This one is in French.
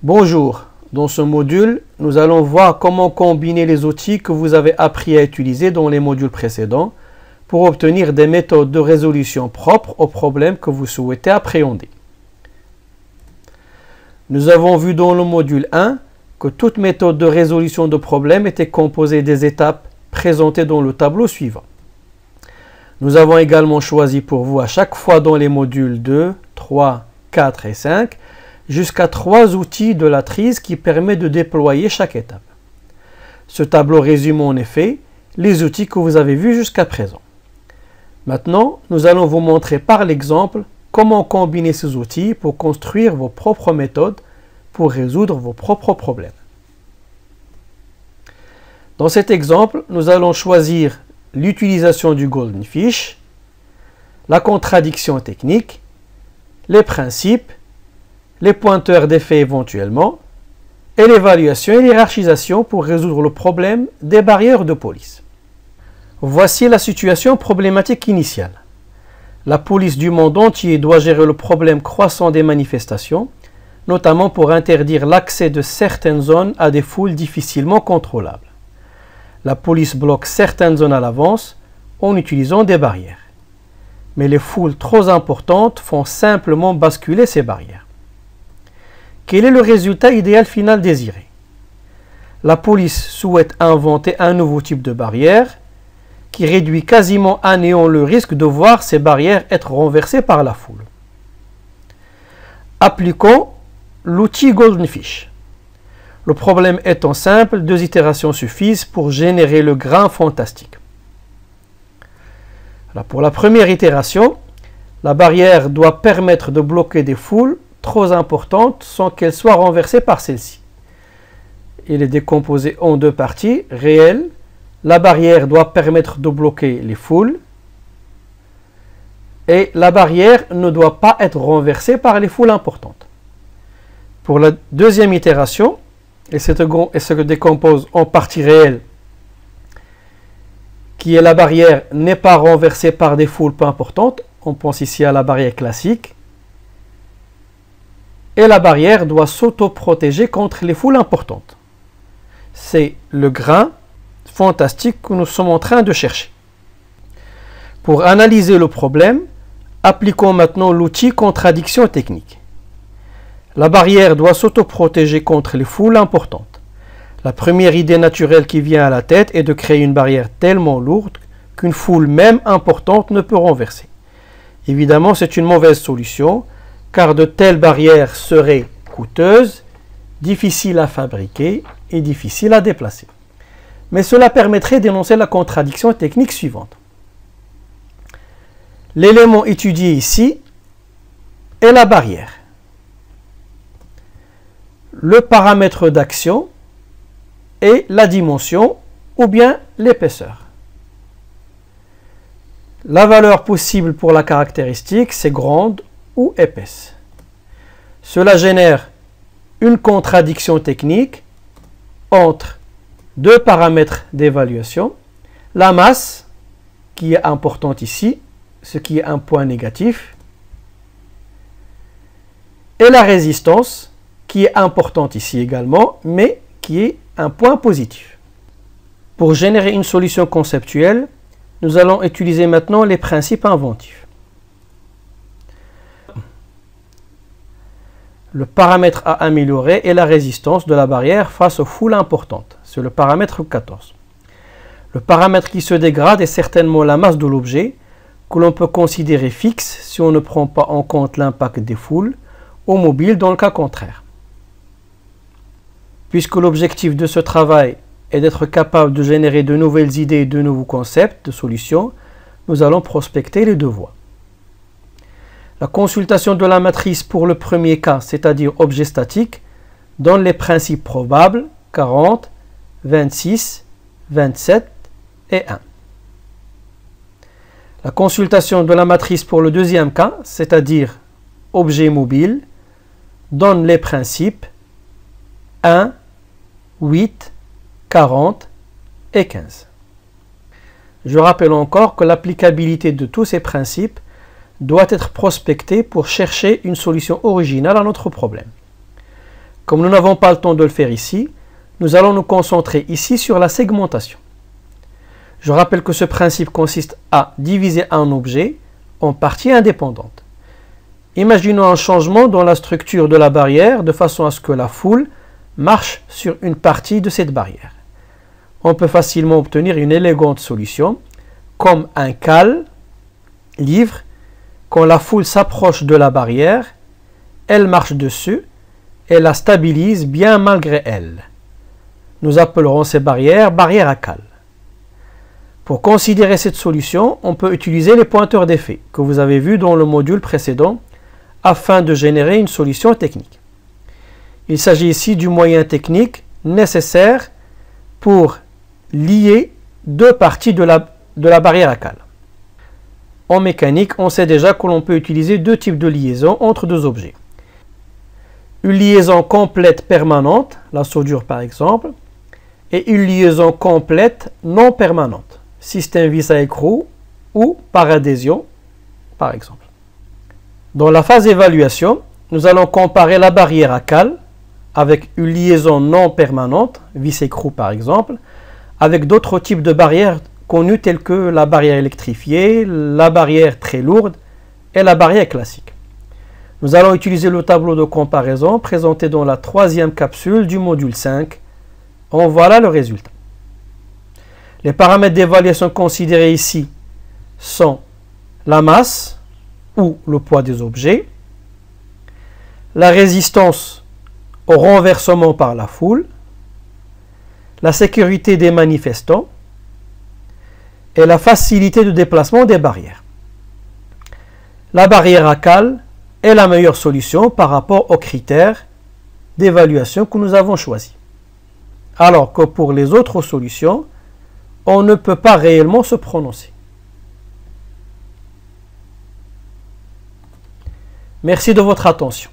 Bonjour, dans ce module, nous allons voir comment combiner les outils que vous avez appris à utiliser dans les modules précédents pour obtenir des méthodes de résolution propres aux problèmes que vous souhaitez appréhender. Nous avons vu dans le module 1 que toute méthode de résolution de problème était composée des étapes présentées dans le tableau suivant. Nous avons également choisi pour vous à chaque fois dans les modules 2, 3, 4 et 5 jusqu'à 3 outils de la trise qui permettent de déployer chaque étape. Ce tableau résume en effet les outils que vous avez vus jusqu'à présent. Maintenant, nous allons vous montrer par l'exemple comment combiner ces outils pour construire vos propres méthodes pour résoudre vos propres problèmes. Dans cet exemple, nous allons choisir l'utilisation du Golden Fish, la contradiction technique, les principes, les pointeurs d'effet éventuellement, et l'évaluation et l'hierarchisation pour résoudre le problème des barrières de police. Voici la situation problématique initiale. La police du monde entier doit gérer le problème croissant des manifestations, notamment pour interdire l'accès de certaines zones à des foules difficilement contrôlables. La police bloque certaines zones à l'avance en utilisant des barrières. Mais les foules trop importantes font simplement basculer ces barrières. Quel est le résultat idéal final désiré? La police souhaite inventer un nouveau type de barrière qui réduit quasiment à néant le risque de voir ces barrières être renversées par la foule. Appliquons l'outil Golden Fish. Le problème étant simple, 2 itérations suffisent pour générer le grain fantastique. Alors pour la première itération, la barrière doit permettre de bloquer des foules trop importantes sans qu'elles soient renversées par celle-ci. Il est décomposé en 2 parties réelles. La barrière doit permettre de bloquer les foules et la barrière ne doit pas être renversée par les foules importantes. Pour la deuxième itération, et se décompose en partie réelle, qui est la barrière n'est pas renversée par des foules peu importantes, on pense ici à la barrière classique, et la barrière doit s'auto-protéger contre les foules importantes. C'est le grain fantastique que nous sommes en train de chercher. Pour analyser le problème, appliquons maintenant l'outil contradiction technique. La barrière doit s'auto-protéger contre les foules importantes. La première idée naturelle qui vient à la tête est de créer une barrière tellement lourde qu'une foule même importante ne peut renverser. Évidemment, c'est une mauvaise solution, car de telles barrières seraient coûteuses, difficiles à fabriquer et difficiles à déplacer. Mais cela permettrait d'énoncer la contradiction technique suivante. L'élément étudié ici est la barrière. Le paramètre d'action est la dimension ou bien l'épaisseur. La valeur possible pour la caractéristique, c'est grande ou épaisse. Cela génère une contradiction technique entre 2 paramètres d'évaluation, la masse, qui est importante ici, ce qui est un point négatif, et la résistance, qui est importante ici également, mais qui est un point positif. Pour générer une solution conceptuelle, nous allons utiliser maintenant les principes inventifs. Le paramètre à améliorer est la résistance de la barrière face aux foules importantes. C'est le paramètre 14. Le paramètre qui se dégrade est certainement la masse de l'objet, que l'on peut considérer fixe si on ne prend pas en compte l'impact des foules, ou mobile dans le cas contraire. Puisque l'objectif de ce travail est d'être capable de générer de nouvelles idées et de nouveaux concepts de solutions, nous allons prospecter les 2 voies. La consultation de la matrice pour le premier cas, c'est-à-dire objet statique, donne les principes probables 40, 26, 27 et 1. La consultation de la matrice pour le deuxième cas, c'est-à-dire objet mobile, donne les principes 1, 8, 40 et 15. Je rappelle encore que l'applicabilité de tous ces principes doit être prospectée pour chercher une solution originale à notre problème. Comme nous n'avons pas le temps de le faire ici, nous allons nous concentrer ici sur la segmentation. Je rappelle que ce principe consiste à diviser un objet en parties indépendantes. Imaginons un changement dans la structure de la barrière de façon à ce que la foule marche sur une partie de cette barrière. On peut facilement obtenir une élégante solution, comme un cale livre. Quand la foule s'approche de la barrière, elle marche dessus et la stabilise bien malgré elle. Nous appellerons ces barrières barrières à cale. Pour considérer cette solution, on peut utiliser les pointeurs d'effet que vous avez vus dans le module précédent afin de générer une solution technique. Il s'agit ici du moyen technique nécessaire pour lier deux parties de la barrière à cale. En mécanique, on sait déjà que l'on peut utiliser deux types de liaisons entre deux objets. Une liaison complète permanente, la soudure par exemple, et une liaison complète non permanente, système vis à écrou ou par adhésion par exemple. Dans la phase d'évaluation, nous allons comparer la barrière à cale avec une liaison non permanente, vis écrou par exemple, avec d'autres types de barrières connues telles que la barrière électrifiée, la barrière très lourde et la barrière classique. Nous allons utiliser le tableau de comparaison présenté dans la troisième capsule du module 5. En voilà le résultat. Les paramètres d'évaluation considérés ici sont la masse ou le poids des objets, la résistance au renversement par la foule, la sécurité des manifestants et la facilité de déplacement des barrières. La barrière à cale est la meilleure solution par rapport aux critères d'évaluation que nous avons choisis. Alors que pour les autres solutions, on ne peut pas réellement se prononcer. Merci de votre attention.